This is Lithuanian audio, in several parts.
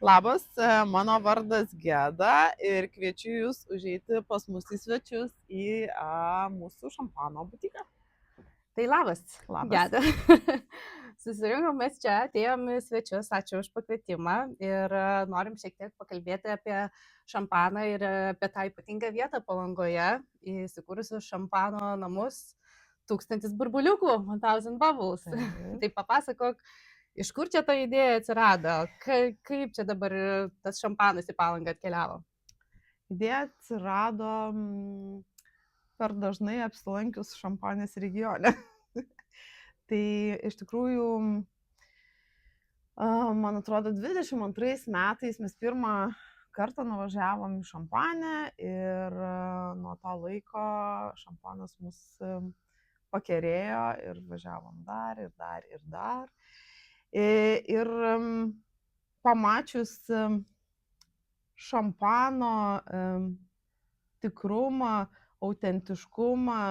Labas, mano vardas Geda ir kviečiu Jūs užeiti pas mus į svečius į mūsų šampano butiką. Tai labas, Labas. Geda. Susirinkom mes čia, atėjom į svečius, ačiū už pakvietimą ir norim šiek tiek pakalbėti apie šampaną ir apie tą ypatingą vietą Palangoje, įsikūrusius šampano namus, 1000 burbuliukų, 1000 bubbles. Tai papasakok, iš kur čia ta idėja atsirado, kaip čia dabar tas šampanas į Palangą atkeliavo? Idėja atsirado per dažnai apsilankius Šampanės regione. Tai iš tikrųjų, man atrodo, 22 metais mes pirmą kartą nuvažiavom į Šampanę ir nuo to laiko Šampanas mus pakerėjo ir važiavom dar ir dar ir dar. Ir pamačius šampano tikrumą, autentiškumą,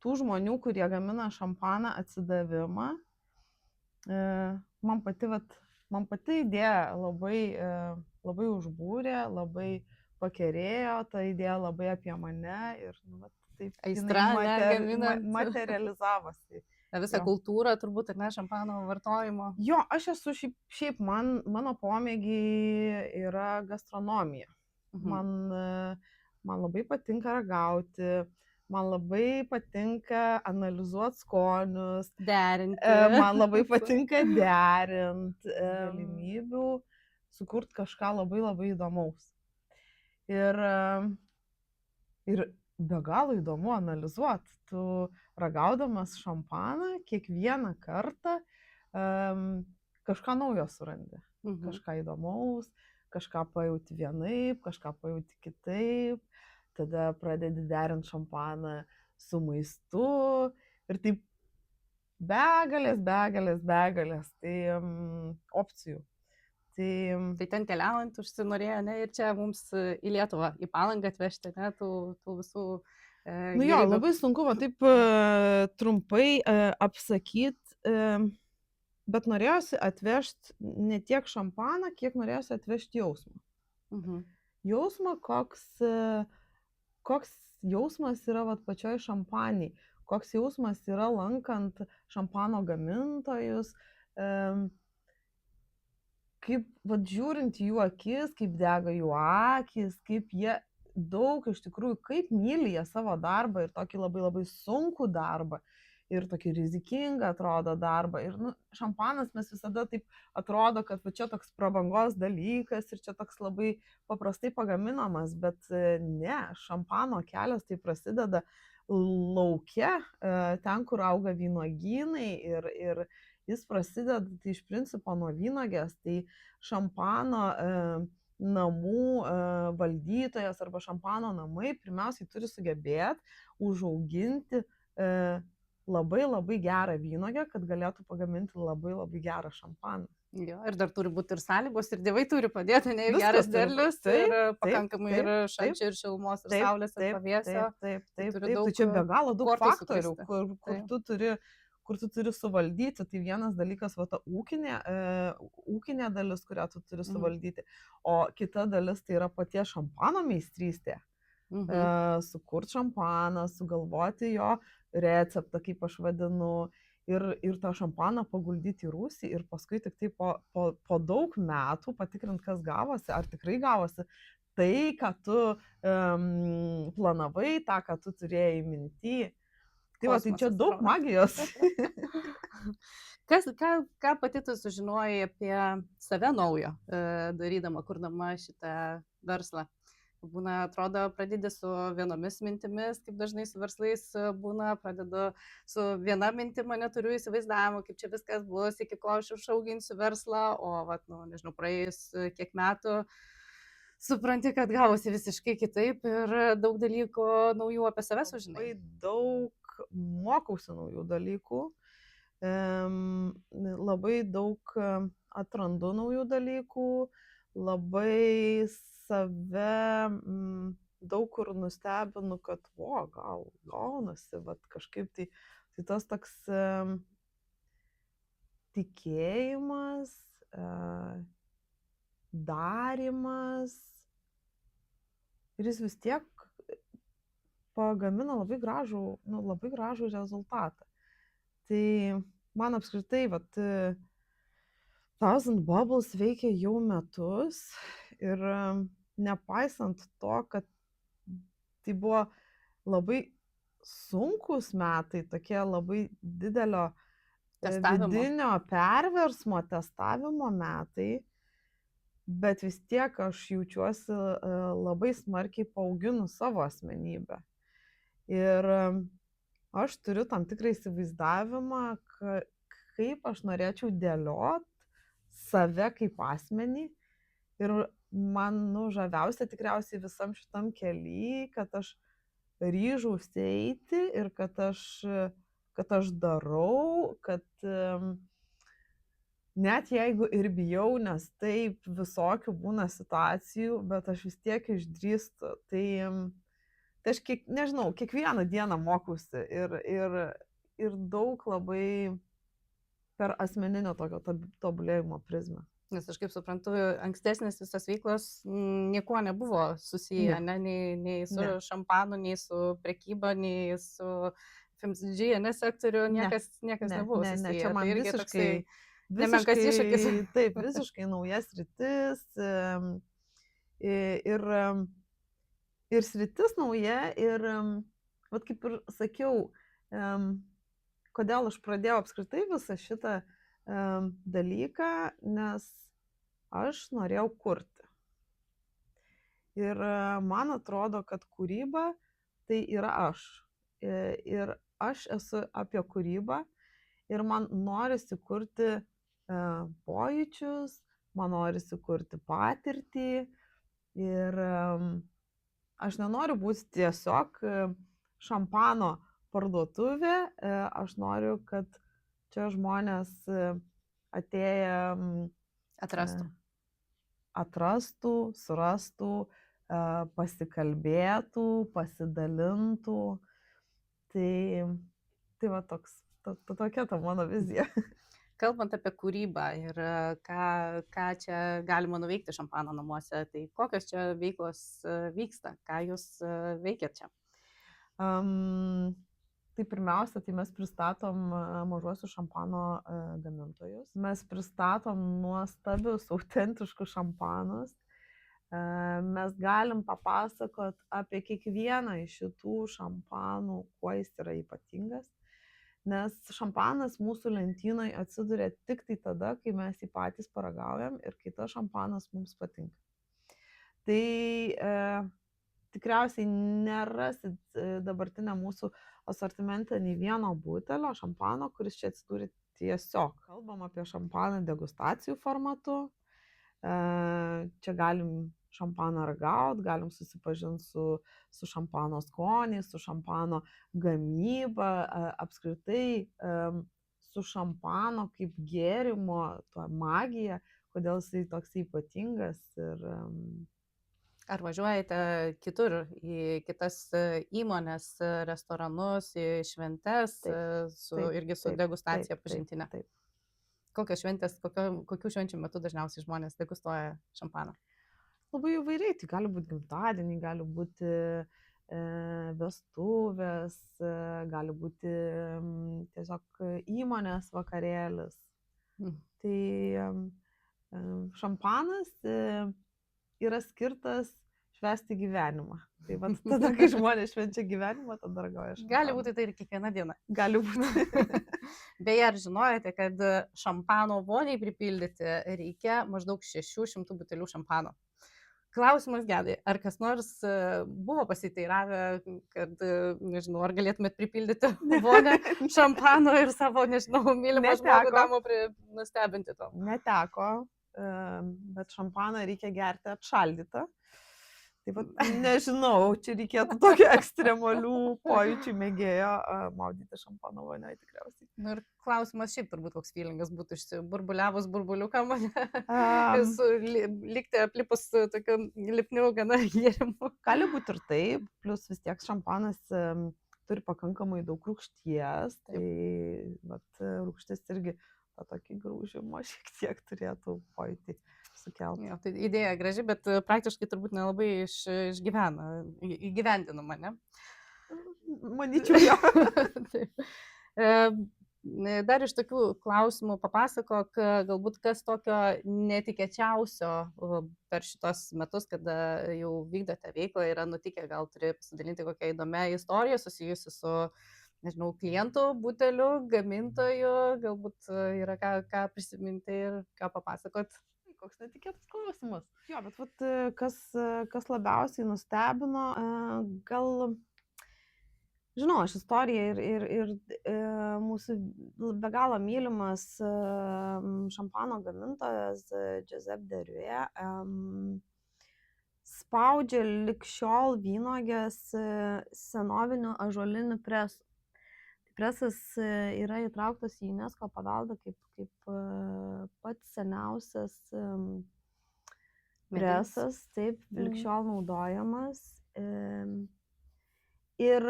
tų žmonių, kurie gamina šampaną, atsidavimą, man pati idėja labai užbūrė, labai pakerėjo, ta idėja labai apie mane ir taip Aistra, materializavosi. Visą kultūrą turbūt, ar ne, šampano vartojimo. Jo, aš esu šiaip mano pomėgiai yra gastronomija. Man labai patinka ragauti, man labai patinka analizuoti skonius, derinti. Man labai patinka derinti, galimybių sukurti kažką labai labai įdomaus. Ir be galo įdomu analizuoti. Tu ragaudamas šampaną kiekvieną kartą kažką naujo surandi. Kažką įdomaus, kažką pajauti vienaip, kažką pajauti kitaip. Tada pradedi derinti šampaną su maistu ir taip begalės opcijų. Tai ten keliaujant užsinorėjo, ne, ir čia mums į Lietuvą, į Palangą atvežti, ne, tų visų... Jo, labai sunku taip trumpai apsakyti, bet norėjosi atvežti ne tiek šampaną, kiek norėjosi atvežti jausmą. Jausmą, koks jausmas yra pačioj šampaniai, koks jausmas yra lankant šampano gamintojus, kaip žiūrint jų akis, kaip dega jų akis, kaip jie daug iš tikrųjų, kaip myli jie savo darbą ir tokį labai labai sunkų darbą ir tokį rizikingą atrodo darbą. Ir šampanas mes visada taip atrodo, kad čia toks prabangos dalykas ir čia toks labai paprastai pagaminamas, bet ne, šampano kelias tai prasideda lauke, ten, kur auga vynuogynai ir jis prasideda tai iš principo nuo vynogės, tai šampano namų valdytojas arba šampano namai pirmiausiai turi sugebėti užauginti labai labai gerą vynogę, kad galėtų pagaminti labai labai gerą šampaną. Jo, ir dar turi būti ir sąlygos, ir dievai turi padėti, ne, ir geras derlius, ir pakankamai ir šalčio, ir šilumos, ir saulės, ir pavėsio. Taip. Tai čia be galo daug faktorių, kur tu turi suvaldyti. Tai vienas dalykas, ta ūkinė dalis, kurią tu turi suvaldyti, o kita dalis tai yra paties šampano meistrystė. Sukurti šampaną, sugalvoti jo receptą, kaip aš vadinu, ir tą šampaną paguldyti į rūsį ir paskui tik tai po daug metų patikrinti, kas gavosi, ar tikrai gavosi tai, ką tu planavai, tą, ką tu turėjai minty. Tai čia daug magijos. Ką pati tu sužinojai apie save naujo, darydama, kurdama šitą verslą? Būna, atrodo, pradedi su vienomis mintimis, kaip dažnai su verslais būna, pradedu su viena mintima, neturiu įsivaizdavimo, kaip čia viskas bus, iki kol aš išauginsiu verslą, o, nežinau, praėjus kiek metų, supranti, kad gavosi visiškai kitaip ir daug dalykų naujų apie save sužinai. Labai daug mokausi naujų dalykų, labai daug atrandu naujų dalykų, labai save daug kur nustebinu, kad gal gaunasi, kažkaip tai tas toks tikėjimas, darimas ir jis vis tiek pagamina labai gražų rezultatą. Tai man apskritai, Thousand Bubbles veikia jau metus ir nepaisant to, kad tai buvo labai sunkus metai, tokie labai didelio Testavimo. vidinio perversmo testavimo metai, bet vis tiek aš jaučiuosi labai smarkiai paauginus savo asmenybę. Ir aš turiu tam tikrą įsivaizdavimą, kaip aš norėčiau dėliot save kaip asmenį. Ir man žaviausia tikriausiai visam šitam kely, kad aš ryžausi eiti ir kad aš darau, kad net jeigu ir bijau, nes taip visokių būna situacijų, bet aš vis tiek išdrįstu. Tai aš nežinau, kiekvieną dieną mokausi ir daug labai per asmeninio tokio tobulėjimo prizmę. Nes aš kaip suprantu, ankstesnės visas veiklos niekuo nebuvo susiję, nei su šampanu, nei su prekyba, nei su FMCG sektoriu, niekas nebuvo susiję. Čia man tai visiškai nemenkas iššūkis. Taip, visiškai naujas sritis ir sritis nauja ir, kaip ir sakiau, kodėl aš pradėjau apskritai visą šitą dalyką, nes aš norėjau kurti. Ir man atrodo, kad kūryba tai yra aš. Ir aš esu apie kūrybą ir man norisi kurti pojūčius, man norisi kurti patirtį ir aš nenoriu būti tiesiog šampano parduotuvė, aš noriu, kad čia žmonės atėję atrastų, surastų, pasikalbėtų, pasidalintų. Tai va tokia ta mano vizija. Kalbant apie kūrybą ir ką čia galima nuveikti šampano namuose, tai kokios čia veiklos vyksta, ką jūs veikiat čia? Tai pirmiausia, tai mes pristatom mažuosius šampano gamintojus. Mes pristatom nuostabius, autentiškus šampanus. Mes galim papasakot apie kiekvieną iš šitų šampanų, kuo jis yra ypatingas. Nes šampanas mūsų lentynoje atsiduria tik tai tada, kai mes jį patys paragaujam ir kai tas šampanas mums patinka. Tai tikriausiai nerasit dabartinę mūsų asortimente nei vieno butelio šampano, kuris čia atsidūrė tiesiog. Kalbam apie šampaną degustacijų formatu. Čia galim šampaną ragauti, galim susipažinti su šampano skoniais, su šampano gamyba, apskritai su šampano kaip gėrimo, tuo magija, kodėl jisai toks ypatingas. Ar važiuojate kitur, į kitas įmonės, restoranus, į šventes, irgi su degustacija pažintinė? Taip. Kokios šventės, kokių švenčių metu dažniausiai žmonės degustuoja šampaną? Labai įvairiai, tai gali būti gimtadieniai, gali būti vestuvės, gali būti tiesiog įmonės vakarėlis. Tai šampanas yra skirtas švęsti gyvenimą. Tai tada, kai žmonės švenčia gyvenimą, tada ragauja šampaną. Gali būti tai ir kiekvieną dieną. Gali būti. Beje, ar žinojate, kad šampano voniai pripildyti reikia maždaug 600 butelių šampano? Klausimas Gedai, ar kas nors buvo pasiteiravę, kad, nežinau, ar galėtumėt pripildyti vonę šampano ir savo, nežinau, mylimą žmogų damą nustebinti to? Neteko, bet šampaną reikia gerti atšaldytą. Taip pat nežinau, čia reikėtų tokio ekstremalių pojūčių mėgėjo maudyti šampano vonioje tikriausiai. Nu ir klausimas šiaip turbūt koks feelingas būtų išsiburbuliavus burbuliukam, likti aplipus tokiu lipniu gana gėrimu. Gali būti ir taip, plus vis tiek šampanas turi pakankamai daug rūgšties, tai rūgštis irgi tą tokį graužimą šiek tiek turėtų pojūtį sukelt. Jo, tai idėja graži, bet praktiškai turbūt nelabai įgyvendinama, ne? Manyčiau, jo. Taip. E, Dar iš tokių klausimų papasakok, galbūt kas tokio netikėčiausio per šitos metus, kada jau vykdote veiklą, yra nutikę, gal turi pasidalinti kokią įdomią istoriją susijusi su, nežinau, klientų, butelių, gamintojų, galbūt yra ką prisiminti ir ką papasakot. Koks netikėtas klausimas. Jo, bet vat, kas labiausiai nustebino, gal, žinau, aš istoriją ir mūsų be galo mylimas šampano gamintojas Giuseppe Deriue spaudžia lig šiol vynuogės senovinių ąžuolinių presų. Presas yra įtrauktas į UNESCO paveldą kaip pats seniausias presas, taip, lig šiol naudojamas. Ir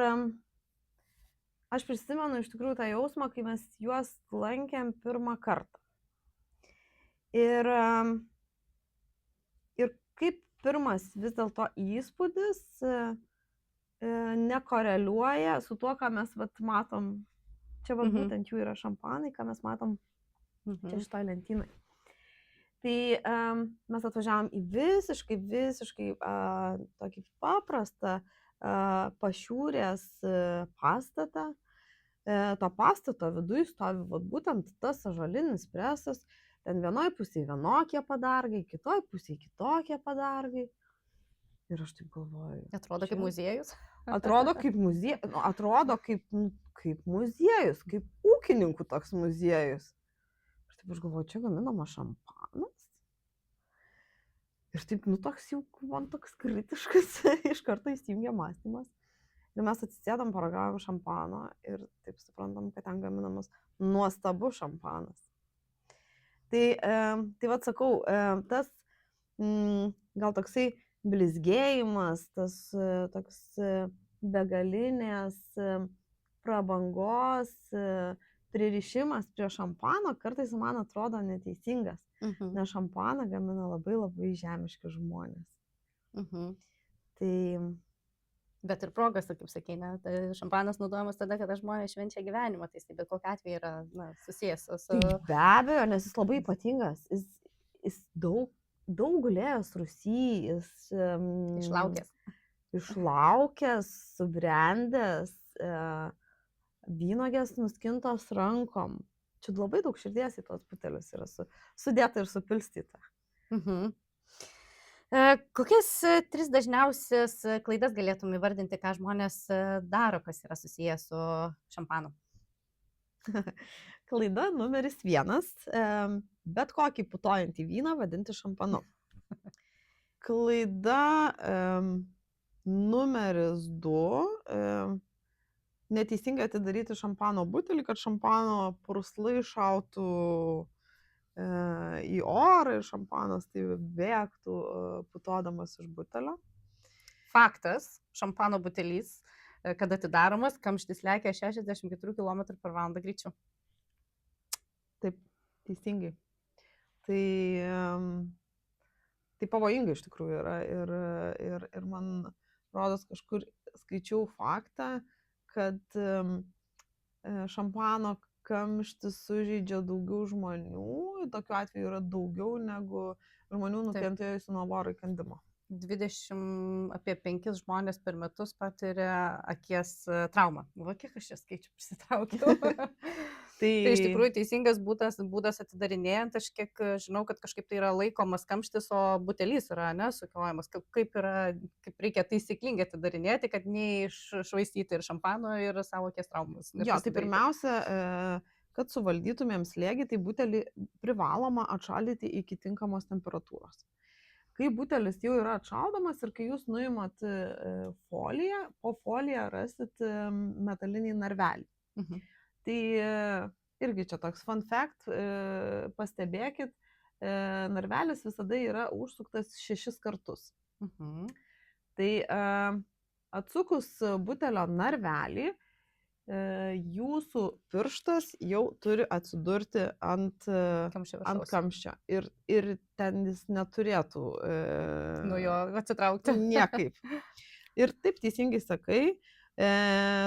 aš prisimenu iš tikrųjų tą jausmą, kai mes juos lankėm pirmą kartą. Ir kaip pirmas vis dėlto įspūdis nekoreliuoja su tuo, ką mes matom. Čia būtent jų yra šampanai, ką mes matom čia šitoj lentynai. Tai mes atvažiavom į visiškai tokį paprastą pašiūrės pastatą. To pastato viduj stovi būtent tas ąžuolinis presas. Ten vienoj pusėje vienokie padargai, kitoj pusėje kitokie padargai. Ir aš taip galvoju. Atrodo kaip muziejus. Atrodo kaip muziejus, atrodo kaip muziejus, kaip ūkininkų toks muziejus. Ir taip aš galvoju, čia gaminama šampanas. Ir taip, toks jau man toks kritiškas, iš karto įsijungia mąstymas. Ir mes atsisėdam, paragavom šampano ir taip suprantam, kad ten gaminamas nuostabus šampanas. Tai vat sakau, tas gal toksai blizgėjimas, tas toks begalinės prabangos pririšimas prie šampano kartais man atrodo neteisingas, nes šampaną gamina labai žemiški žmonės. Tai... Bet ir progas, kaip sakei, ne? Šampanas naudojamas tada, kada žmonės švenčia gyvenimą, tai bet kokiu atveju yra susijęs su... Tai be abejo, nes jis labai ypatingas, jis daug gulėjęs Rūsy, jis išlaukęs, subrendęs, vynuogės nuskintos rankom. Čia labai daug širdies į tos butelius yra sudėta ir supilstyta. Kokias 3 dažniausias klaidas galėtum įvardinti, ką žmonės daro, kas yra susijęs su šampanu? Klaida numeris 1. Bet kokį putojantį vyną vadinti šampanu. Klaida numeris 2. Neteisingai atidaryti šampano butelį, kad šampano purslai šautų į orą ir šampanas tai bėgtų putodamas iš butelio. Faktas, šampano butelys, kada atidaromas, kamštis lekia 64 km/h greičiu. Taip, teisingai. Tai pavojinga iš tikrųjų yra ir man rodos kažkur skaičiau faktą, kad šampano kamštis sužeidžia daugiau žmonių, tokiu atveju yra daugiau negu žmonių nukentėjusių nuo voro įkandimo. Apie 5 žmonės per metus patiria akies traumą. Va, kiek aš čia skaičių prisitraukiau. Tai iš tikrųjų teisingas būdas atidarinėjant, aš kiek žinau, kad kažkaip tai yra laikomas kamštis, o butelys yra sukiojamas. Kaip reikia taisyklingai atidarinėti, kad neiššvaistyti ir šampano, ir savo akies traumas. Jo, tai pirmiausia, kad suvaldytumėm slėgį, tai butelį privaloma atšaldyti iki tinkamos temperatūros. Kai butelis jau yra atšaldomas ir kai jūs nuimat foliją, po foliją rasit metalinį narvelį. Tai irgi čia toks fun fact, pastebėkit, narvelis visada yra užsuktas 6 kartus. Tai atsukus butelio narvelį, jūsų pirštas jau turi atsidurti ant Kamščio viršaus. kamščio ir ten jis neturėtų Nu jo, atsitraukti. niekaip. Ir taip teisingai sakai,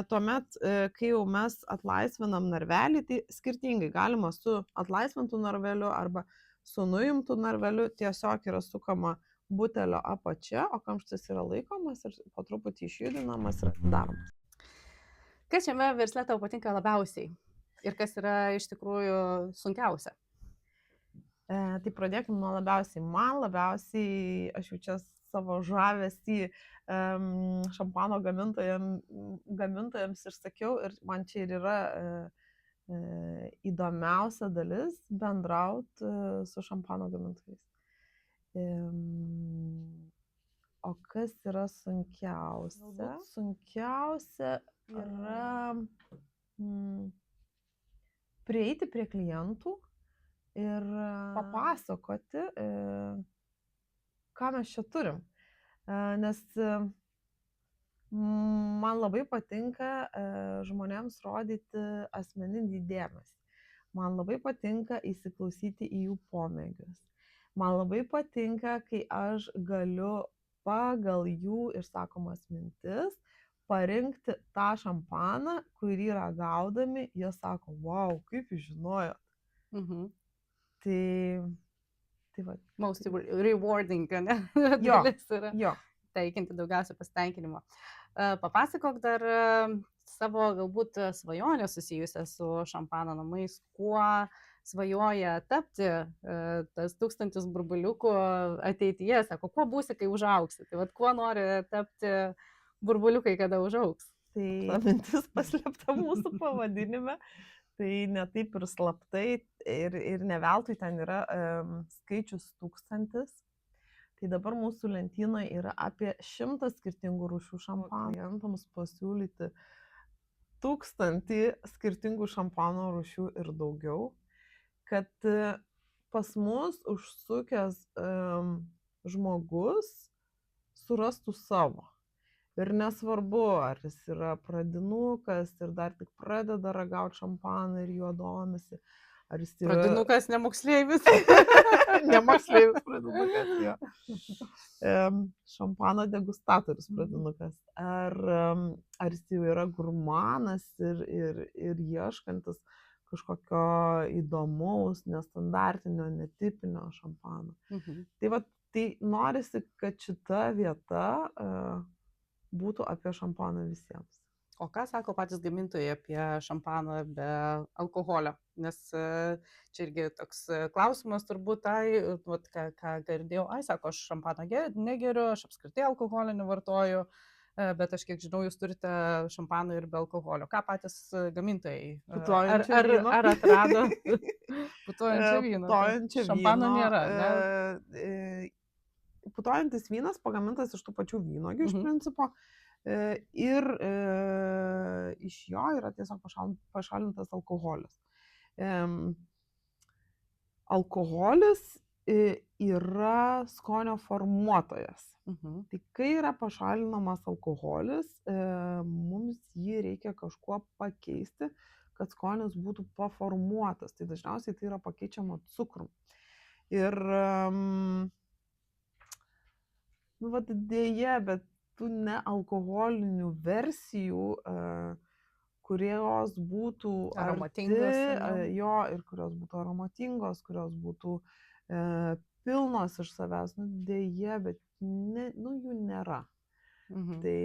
tuomet, kai jau mes atlaisvinam narvelį, tai skirtingai galima su atlaisvintų narveliu arba su nuimtų narveliu tiesiog yra sukama butelio apačia, o kamštis yra laikomas ir po truputį išjudinamas ir daromas. Kas šiame versle tau patinka labiausiai? Ir kas yra iš tikrųjų sunkiausia? Tai pradėkime nuo labiausiai. Man labiausiai, aš jau čia savo žavesį šampano gamintojams išsakiau ir man čia ir yra įdomiausia dalis bendrauti su šampano gamintojais. O kas yra sunkiausia? Sunkiausia yra prieiti prie klientų ir papasakoti, ką mes čia turim. Nes man labai patinka žmonėms rodyti asmeninį dėmesį. Man labai patinka įsiklausyti į jų pomėgius. Man labai patinka, kai aš galiu pagal jų išsakomas mintis parinkti tą šampaną, kurį ragaudami, jie sako, wow, kaip jūs žinojot. Tai va. Most rewarding, ne? Jo, Dalis yra jo. teikianti daugiausia pasitenkinimo. Papasakok dar savo galbūt svajonę susijusią su šampano namais, kuo svajoja tapti tas 1000 burbuliukų ateityje, sako, kuo būsi, kai užaugsi, tai vat kuo nori tapti burbuliukai, kada užaugs. Tai ta mintis paslėpta mūsų pavadinime, tai ne taip ir slaptai ir ne veltui ten yra skaičius 1000. Tai dabar mūsų lentynoje yra apie 100 skirtingų rūšių šampanų. Klientams pasiūlyti 1000 skirtingų šampano rūšių ir daugiau, kad pas mus užsukęs žmogus surastų savo. Ir nesvarbu, ar jis yra pradinukas ir dar tik pradeda ragauti šampaną ir juo domisi. Ar jis yra... Pradinukas, ne moksleivis. Ne moksleivis pradinukas, jo. Šampano degustatorius pradinukas. Ar jis jau yra gurmanas ir ieškantis kažkokio įdomaus, nestandartinio, netipinio šampano. Tai va, tai norisi, kad šita vieta būtų apie šampaną visiems. O ką sako patys gamintojai apie šampaną be alkoholio? Nes čia irgi toks klausimas turbūt, ką girdėjau, sako, aš šampaną negeriu, aš apskritai alkoholio nevartoju, bet aš kiek žinau, jūs turite šampaną ir be alkoholio. Ką patys gamintojai? Ar atrado putojančią vyną? Putojančią vyną. Šampano nėra, ne? Putojantis vynas pagamintas iš tų pačių vynuogių iš principo ir iš jo yra tiesiog pašalintas alkoholis. Alkoholis yra skonio formuotojas. Tai kai yra pašalinamas alkoholis, mums jį reikia kažkuo pakeisti, kad skonis būtų paformuotas. Tai dažniausiai tai yra pakeičiama cukrum. Ir nu, vat dėja, bet tų nealkoholinių versijų, kurios būtų aromatingos, jo, ir kurios būtų aromatingos, kurios būtų pilnos iš savęs, nu, dėja, bet jų nėra. Tai,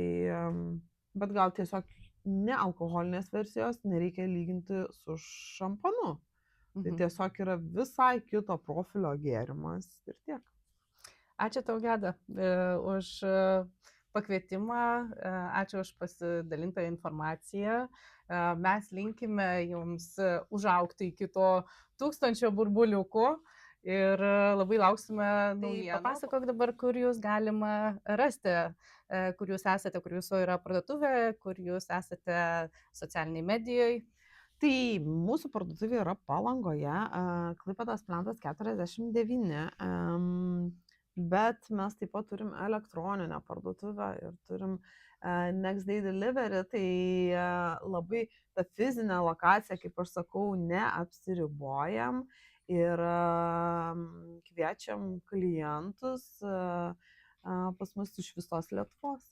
bet gal tiesiog nealkoholinės versijos nereikia lyginti su šampanu. Tai tiesiog yra visai kito profilio gėrimas ir tiek. Ačiū tau, Geda, už pakvietimą, ačiū už pasidalintą informaciją. Mes linkime jums užaugti iki to 1000 burbuliukų ir labai lauksime naujienų. Papasakok dabar, kur jūs galima rasti, kur jūs esate, kur jūsų yra parduotuvė, kur jūs esate socialiniai medijoje. Tai mūsų parduotuvė yra Palangoje, Klaipėdos plentas 49. Bet mes taip pat turim elektroninę parduotuvę ir turim Next Day Delivery, tai labai ta fizinė lokacija, kaip aš sakau, neapsiribojam ir kviečiam klientus pas mus iš visos Lietuvos.